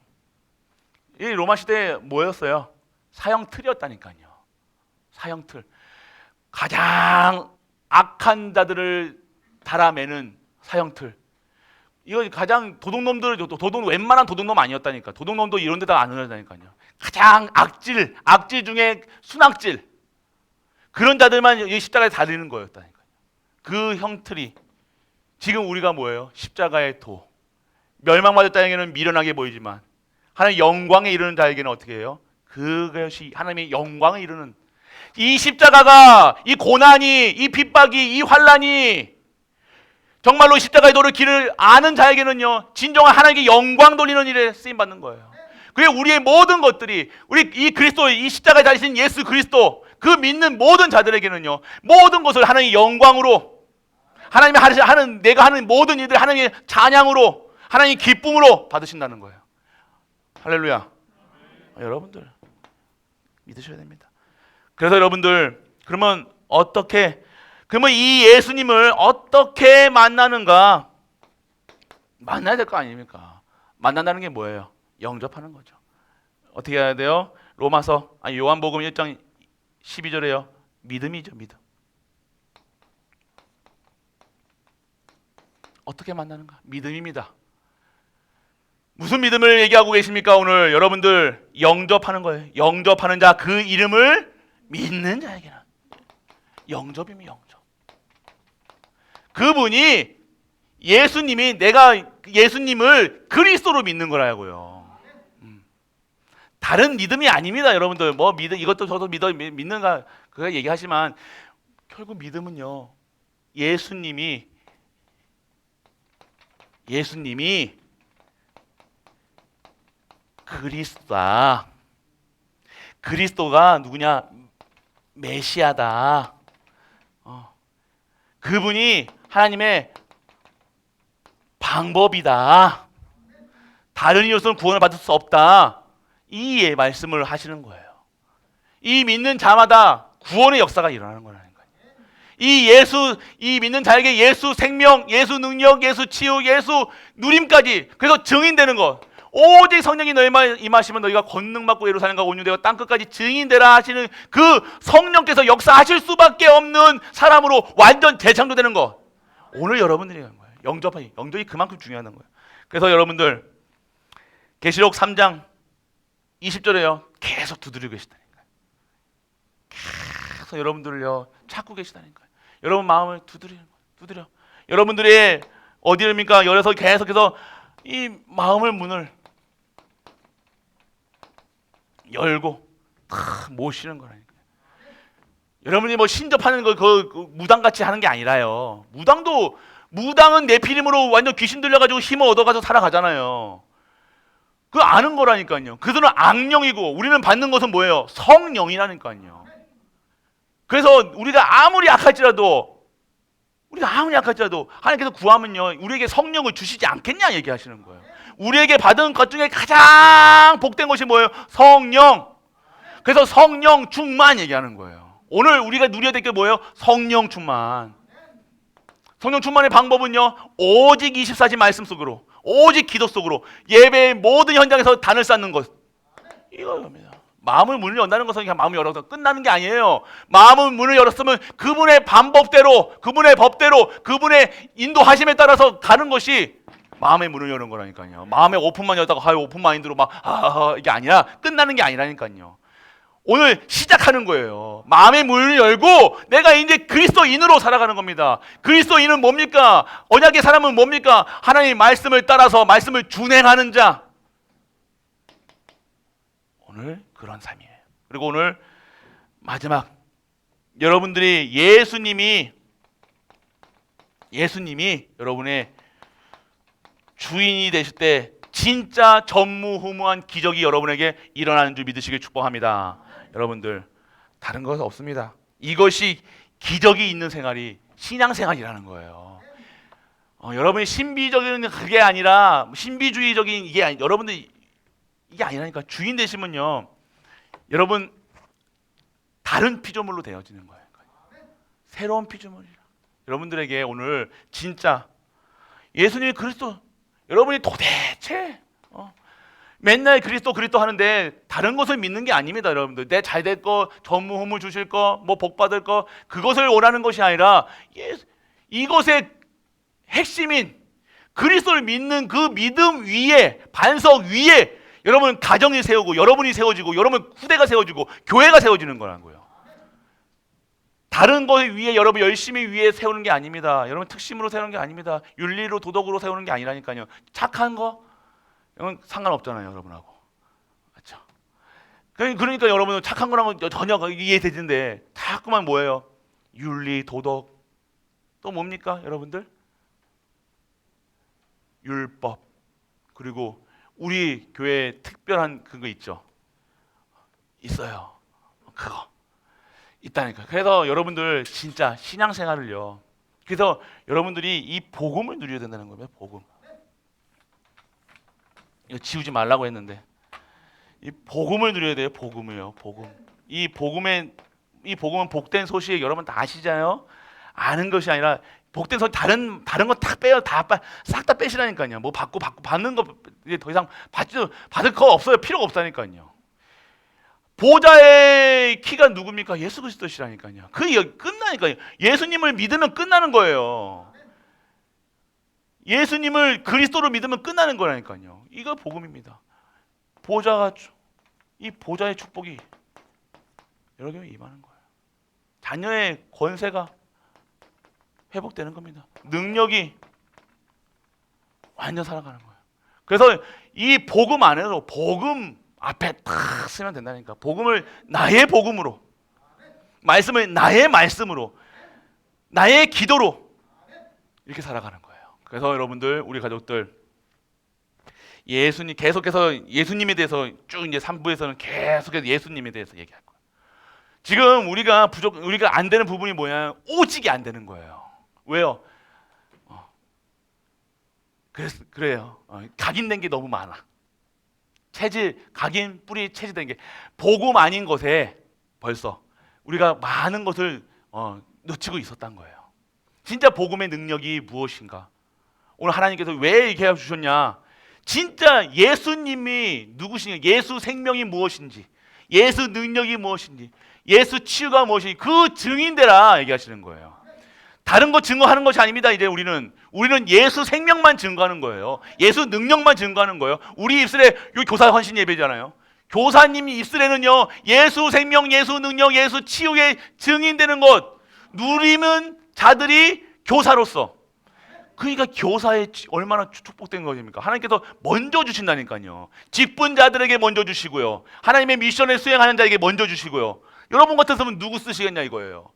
이 로마 시대에 뭐였어요? 사형틀이었다니까요. 사형틀. 가장 악한 자들을 달아매는 사형틀. 이거 가장 웬만한 도둑놈 아니었다니까. 도둑놈도 이런 데다 안 넣었다니까요. 가장 악질 중에 순악질. 그런 자들만 이 십자가에 달리는 거였다니까요. 그 형틀이 지금 우리가 뭐예요? 십자가의 도. 멸망받을 자에게는 미련하게 보이지만 하나님 영광에 이르는 자에게는 어떻게 해요? 그것이 하나님의 영광에 이르는, 이 십자가가, 이 고난이, 이 핍박이, 이 환란이 정말로 십자가의 도를 길을 아는 자에게는요, 진정한 하나님께 영광 돌리는 일에 쓰임 받는 거예요. 그리고 우리의 모든 것들이, 우리 이 그리스도, 이 십자가에 달리신 예수 그리스도, 그 믿는 모든 자들에게는요, 모든 것을 하나님의 영광으로, 하나님이 하는, 내가 하는 모든 일들 하나님의 찬양으로, 하나님의 기쁨으로 받으신다는 거예요. 할렐루야. 여러분들 믿으셔야 됩니다. 그래서 여러분들, 그러면 이 예수님을 어떻게 만나는가? 만나야 될 거 아닙니까? 만난다는 게 뭐예요? 영접하는 거죠. 어떻게 해야 돼요? 요한복음 1장 12절에요. 믿음이죠, 믿음. 어떻게 만나는가? 믿음입니다. 무슨 믿음을 얘기하고 계십니까? 오늘 여러분들 영접하는 거예요. 영접하는 자, 그 이름을 믿는 자에게는 영접이면 영접. 그분이 내가 예수님을 그리스도로 믿는 거라고요. 다른 믿음이 아닙니다, 여러분들. 뭐 믿음, 이것도 저도 믿는가 그거 얘기하지만 결국 믿음은요, 예수님이 그리스도다. 그리스도가 누구냐? 메시아다. 그분이 하나님의 방법이다. 다른 이로서는 구원을 받을 수 없다. 이 말씀을 하시는 거예요. 이 믿는 자마다 구원의 역사가 일어나는 거라니까요. 이 믿는 자에게 예수 생명, 예수 능력, 예수 치유, 예수 누림까지, 그래서 증인되는 것. 오직 성령이 너희만 임하시면 너희가 권능받고 예루살렘과 온 유대와 땅끝까지 증인되라 하시는 그 성령께서 역사하실 수밖에 없는 사람으로 완전 재창조되는 것. 오늘 여러분들이 하는 거예요. 영접이 그만큼 중요한 거예요. 그래서 여러분들 계시록 3장 20절에요. 계속 두드리고 계시다니까요. 계속 여러분들을요 찾고 계시다니까요. 여러분 마음을 두드려. 여러분들의 어디입니까? 열어서 계속해서 이 마음을 문을 열고 모시는 거라니까요. 여러분이 뭐 신접하는 거 그 무당같이 하는 게 아니라요. 무당은 네피림으로 완전 귀신 들려가지고 힘을 얻어가서 살아가잖아요. 그거 아는 거라니까요. 그들은 악령이고 우리는 받는 것은 뭐예요? 성령이라니까요. 그래서 우리가 아무리 약할지라도 하나님께서 구하면요, 우리에게 성령을 주시지 않겠냐 얘기하시는 거예요. 우리에게 받은 것 중에 가장 복된 것이 뭐예요? 성령. 그래서 성령 충만 얘기하는 거예요. 오늘 우리가 누려야 될 게 뭐예요? 성령 충만. 성령 충만의 방법은요, 오직 24시 말씀 속으로, 오직 기도 속으로, 예배의 모든 현장에서 단을 쌓는 것, 이거입니다. 마음을 문을 연다는 것은 그냥 마음을 열어서 끝나는 게 아니에요. 마음을 문을 열었으면 그분의 방법대로, 그분의 법대로, 그분의 인도하심에 따라서 가는 것이 마음의 문을 여는 거라니까요. 마음의 오픈만 열다가 오픈 마인드로 막 이게 아니라 끝나는 게 아니라니까요. 오늘 시작하는 거예요. 마음의 문을 열고 내가 이제 그리스도인으로 살아가는 겁니다. 그리스도인은 뭡니까? 언약의 사람은 뭡니까? 하나님의 말씀을 따라서 말씀을 준행하는 자. 오늘 그런 삶이에요. 그리고 오늘 마지막, 여러분들이 예수님이 여러분의 주인이 되실 때 진짜 전무후무한 기적이 여러분에게 일어나는 줄 믿으시길 축복합니다. 여러분들, 다른 것은 없습니다. 이것이 기적이 있는 생활이 신앙생활이라는 거예요. 여러분이 신비적인 그게 아니라 신비주의적인 이게 여러분들 이게 아니라니까. 주인 되시면요, 여러분 다른 피조물로 되어지는 거예요. 새로운 피조물이라. 여러분들에게 오늘 진짜 예수님이 그리스도, 여러분이 도대체 맨날 그리스도 하는데 다른 것을 믿는 게 아닙니다. 여러분들 내 잘될 거, 전무후무 주실 거, 뭐 복 받을 거, 그것을 원하는 것이 아니라 이것의 핵심인 그리스도를 믿는 그 믿음 위에, 반석 위에 여러분 가정이 세우고, 여러분이 세워지고, 여러분 후대가 세워지고, 교회가 세워지는 거라는 거예요. 다른 것 위에 여러분 열심히 위에 세우는 게 아닙니다. 여러분 특심으로 세우는 게 아닙니다. 윤리로 도덕으로 세우는 게 아니라니까요. 착한 거 이건 상관없잖아요, 여러분하고. 그렇죠? 그러니까 여러분은 착한 거랑은 전혀 이해되는데 자꾸만 뭐예요? 윤리, 도덕, 또 뭡니까, 여러분들? 율법. 그리고 우리 교회에 특별한 그거 있죠. 있어요. 그거 있다니까. 그래서 여러분들 진짜 신앙생활을요, 그래서 여러분들이 이 복음을 누려야 된다는 거예요. 복음. 이거 지우지 말라고 했는데 이 복음을 누려야 돼요. 복음을요. 복음. 이 복음은 복된 소식, 여러분 다 아시잖아요. 아는 것이 아니라 복된 소식, 다른 거 다 빼요. 싹 다 빼시라니까요. 뭐 받는 거 이제 더 이상 받을 거 없어요. 필요가 없다니까요. 보좌의 키가 누굽니까? 예수 그리스도시라니까요. 그 끝나니까요. 예수님을 믿으면 끝나는 거예요. 예수님을 그리스도로 믿으면 끝나는 거라니까요. 이거 복음입니다. 이 보좌의 축복이 여러분에게 임하는 거예요. 자녀의 권세가 회복되는 겁니다. 능력이 완전 살아가는 거예요. 그래서 이 복음 안에서 복음 앞에 탁 쓰면 된다니까. 복음을 나의 복음으로, 말씀을 나의 말씀으로, 나의 기도로 이렇게 살아가는 거예요. 그래서 여러분들, 우리 가족들 계속해서 예수님에 대해서 쭉 이제 3부에서는 계속해서 예수님에 대해서 얘기할 거예요. 지금 우리가 안 되는 부분이 뭐냐? 오직이 안 되는 거예요. 왜요? 그래요. 각인된 게 너무 많아. 각인, 뿌리, 체질된 게 복음 아닌 것에 벌써 우리가 많은 것을 놓치고 있었던 거예요. 진짜 복음의 능력이 무엇인가? 오늘 하나님께서 왜 이렇게 주셨냐? 진짜 예수님이 누구신지, 예수 생명이 무엇인지, 예수 능력이 무엇인지, 예수 치유가 무엇인지 그 증인되라 얘기하시는 거예요. 다른 거 증거하는 것이 아닙니다. 이제 우리는 예수 생명만 증거하는 거예요. 예수 능력만 증거하는 거예요. 우리 입술에 요 교사 헌신 예배잖아요. 교사님이 입술에는요, 예수 생명, 예수 능력, 예수 치유의 증인되는 것 누리는 자들이 교사로서. 그러니까 교사에 얼마나 축복된 것입니까? 하나님께서 먼저 주신다니까요. 직분자들에게 먼저 주시고요. 하나님의 미션을 수행하는 자에게 먼저 주시고요. 여러분 같았으면 누구 쓰시겠냐 이거예요.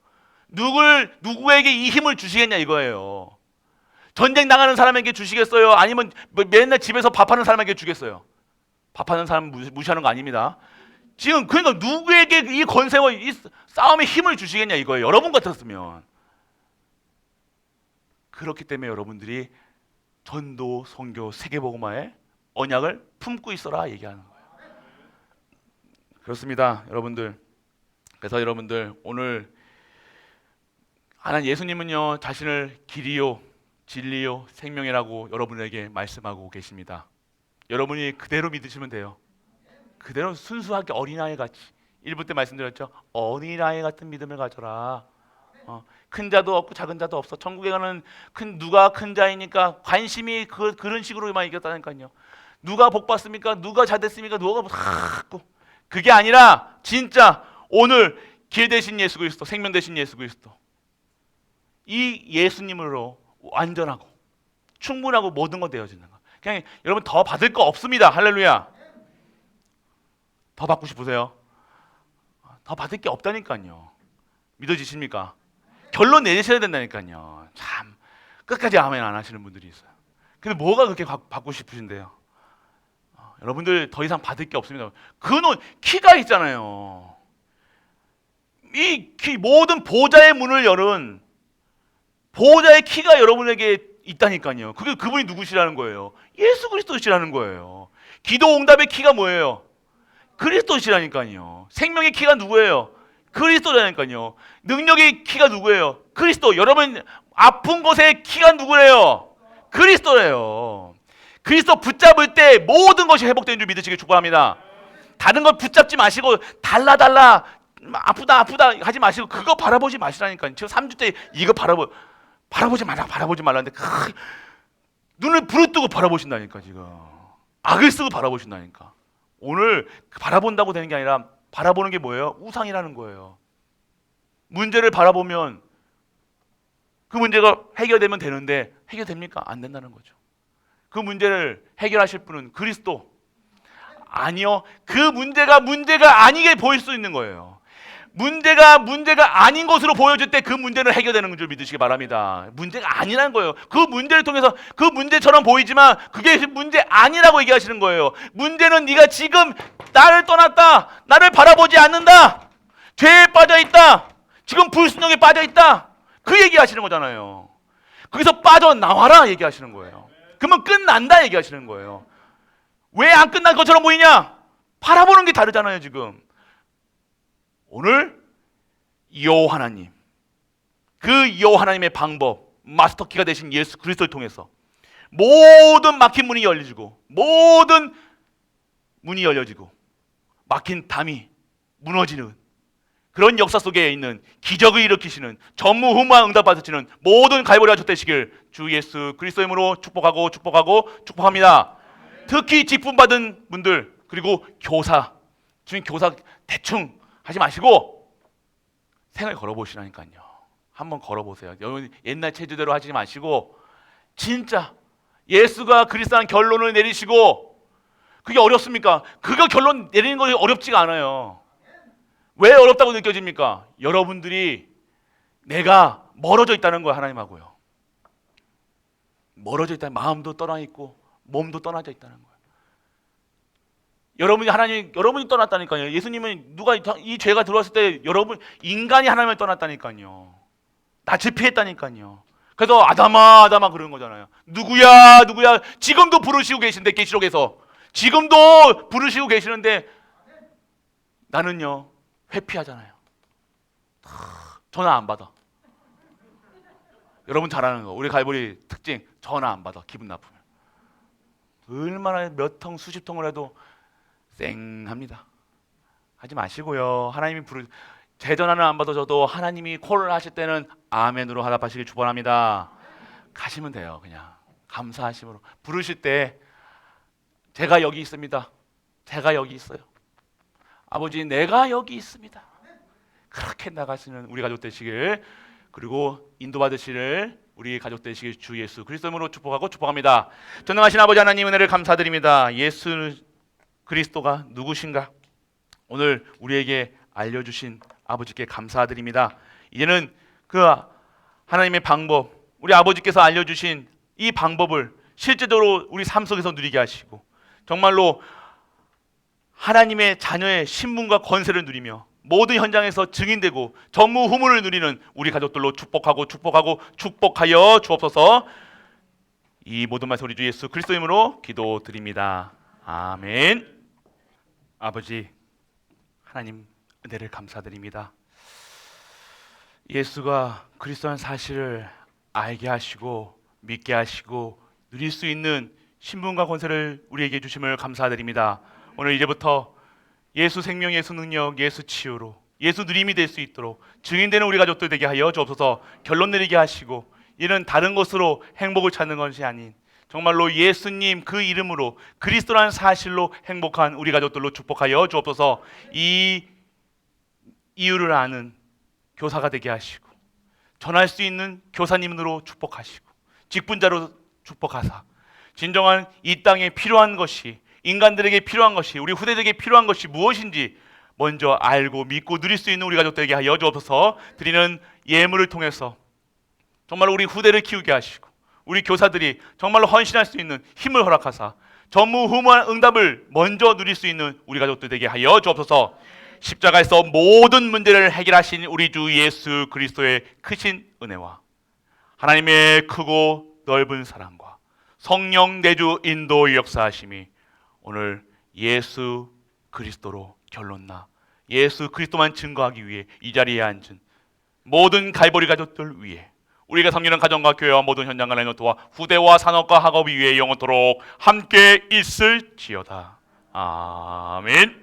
누구에게 이 힘을 주시겠냐 이거예요. 전쟁 나가는 사람에게 주시겠어요? 아니면 맨날 집에서 밥하는 사람에게 주겠어요? 밥하는 사람 무시하는 거 아닙니다. 지금 그러니까 누구에게 이 권세와 이 싸움의 힘을 주시겠냐 이거예요. 여러분 같았으면. 그렇기 때문에 여러분들이 전도, 선교, 세계복음화의 언약을 품고 있어라 얘기하는 거예요. 그렇습니다, 여러분들. 그래서 여러분들, 오늘 하나님 예수님은요, 자신을 길이요, 진리요, 생명이라고 여러분에게 말씀하고 계십니다. 여러분이 그대로 믿으시면 돼요. 그대로 순수하게 어린아이 같이 1부 때 말씀드렸죠. 어린아이 같은 믿음을 가져라. 큰 자도 없고 작은 자도 없어. 천국에 가는 누가 큰 자이니까 관심이 그런 식으로만 이겼다니까요. 누가 복 받습니까? 누가 잘 됐습니까? 누가 그게 아니라 진짜 오늘 길 대신 예수 그리스도, 생명 대신 예수 그리스도, 이 예수님으로 완전하고 충분하고 모든 거 되어지는 거. 그냥 여러분 더 받을 거 없습니다. 할렐루야. 더 받고 싶으세요? 더 받을 게 없다니까요. 믿어지십니까? 결론 내리셔야 된다니까요. 참 끝까지 아멘 안 하시는 분들이 있어요. 근데 뭐가 그렇게 받고 싶으신데요? 여러분들 더 이상 받을 게 없습니다. 그는 키가 있잖아요. 이 모든 보좌의 문을 열은 보좌의 키가 여러분에게 있다니까요. 그분이 누구시라는 거예요? 예수 그리스도시라는 거예요. 기도 응답의 키가 뭐예요? 그리스도시라니까요. 생명의 키가 누구예요? 그리스도라니까요. 능력의 키가 누구예요? 그리스도. 여러분 아픈 곳의 키가 누구래요? 그리스도래요. 그리스도 붙잡을 때 모든 것이 회복되는 줄 믿으시길 축복합니다. 다른 걸 붙잡지 마시고 달라 아프다 하지 마시고 그거 바라보지 마시라니까요. 지금 3주 때 이거 바라보지 말라는데 눈을 부릅뜨고 바라보신다니까. 지금 악을 쓰고 바라보신다니까. 오늘 바라본다고 되는 게 아니라 바라보는 게 뭐예요? 우상이라는 거예요. 문제를 바라보면 그 문제가 해결되면 되는데 해결됩니까? 안 된다는 거죠. 그 문제를 해결하실 분은 그리스도. 아니요. 그 문제가 아니게 보일 수 있는 거예요. 문제가 아닌 것으로 보여질 때 그 문제는 해결되는 줄 믿으시기 바랍니다. 문제가 아니라는 거예요. 그 문제를 통해서 그 문제처럼 보이지만 그게 문제 아니라고 얘기하시는 거예요. 문제는 네가 지금 나를 떠났다. 나를 바라보지 않는다. 죄에 빠져 있다. 지금 불순종에 빠져 있다. 그 얘기하시는 거잖아요. 거기서 빠져나와라 얘기하시는 거예요. 그러면 끝난다 얘기하시는 거예요. 왜 안 끝난 것처럼 보이냐? 바라보는 게 다르잖아요. 지금 오늘 여호와 하나님, 그 여호와 하나님의 방법, 마스터키가 되신 예수 그리스도를 통해서 모든 막힌 문이 열리고 모든 문이 열려지고 막힌 담이 무너지는 그런 역사 속에 있는 기적을 일으키시는 전무후무한 응답 받으시는 모든 갈보리가 젖되시길 주 예수 그리스도의 이름으로 축복합니다. 특히 직분 받은 분들, 그리고 교사, 주님 교사 대충 하지 마시고 생을 걸어보시라니까요. 한번 걸어보세요. 여러분 옛날 체제대로 하지 마시고 진짜 예수가 그리스도라는 결론을 내리시고. 그게 어렵습니까? 그거 결론 내리는 것이 어렵지가 않아요. 왜 어렵다고 느껴집니까? 여러분들이 내가 멀어져 있다는 거예요. 하나님하고요. 멀어져 있다는, 마음도 떠나 있고 몸도 떠나져 있다는 거예요. 여러분이 떠났다니까요. 예수님은 누가 이 죄가 들어왔을 때 인간이 하나님을 떠났다니까요. 낯을 피했다니까요. 그래서 아담아 그러는 거잖아요. 누구야 지금도 부르시고 계신데, 계시록에서 지금도 부르시고 계시는데 나는요 회피하잖아요. 전화 안 받아. 여러분 잘 아는 거, 우리 갈보리 특징, 전화 안 받아. 기분 나쁘면 얼마나 몇 통 수십 통을 해도 쌩합니다. 하지 마시고요. 하나님이 제 전화는 안 받아줘도 하나님이 콜을 하실 때는 아멘으로 화답하시길 축원합니다. 가시면 돼요. 그냥 감사하심으로 부르실 때 제가 여기 있습니다. 제가 여기 있어요. 아버지 내가 여기 있습니다. 그렇게 나가시는 우리 가족 되시길, 그리고 인도받으시를 우리 가족 되시길 주 예수 그리스도로 축복합니다. 전능하신 아버지 하나님 은혜를 감사드립니다. 예수 그리스도가 누구신가 오늘 우리에게 알려주신 아버지께 감사드립니다. 이제는 그 하나님의 방법, 우리 아버지께서 알려주신 이 방법을 실제적으로 우리 삶 속에서 누리게 하시고 정말로 하나님의 자녀의 신분과 권세를 누리며 모든 현장에서 증인되고 전무후무를 누리는 우리 가족들로 축복하여 주옵소서. 이 모든 말씀 우리 주 예수 그리스도 이름으로 기도드립니다. 아멘. 아버지 하나님 은혜를 감사드립니다. 예수가 그리스도라는 사실을 알게 하시고 믿게 하시고 누릴 수 있는 신분과 권세를 우리에게 주심을 감사드립니다. 오늘 이제부터 예수 생명, 예수 능력, 예수 치유로 예수 누림이 될 수 있도록 증인되는 우리 가족들 되게 하여 주옵소서. 결론 내리게 하시고 이는 다른 것으로 행복을 찾는 것이 아닌 정말로 예수님 그 이름으로 그리스도라는 사실로 행복한 우리 가족들로 축복하여 주옵소서. 이 이유를 아는 교사가 되게 하시고 전할 수 있는 교사님으로 축복하시고 직분자로 축복하사 진정한 이 땅에 필요한 것이 인간들에게 필요한 것이 우리 후대들에게 필요한 것이 무엇인지 먼저 알고 믿고 누릴 수 있는 우리 가족들에게 하여 주옵소서. 드리는 예물을 통해서 정말로 우리 후대를 키우게 하시고 우리 교사들이 정말로 헌신할 수 있는 힘을 허락하사 전무후무한 응답을 먼저 누릴 수 있는 우리 가족들 되게 하여 주옵소서. 십자가에서 모든 문제를 해결하신 우리 주 예수 그리스도의 크신 은혜와 하나님의 크고 넓은 사랑과 성령 내주 인도 역사하심이 오늘 예수 그리스도로 결론나 예수 그리스도만 증거하기 위해 이 자리에 앉은 모든 갈보리 가족들 위해 우리가 섬기는 가정과 교회와 모든 현장과 레노트와 후대와 산업과 학업 위에 영원토록 함께 있을지어다. 아멘.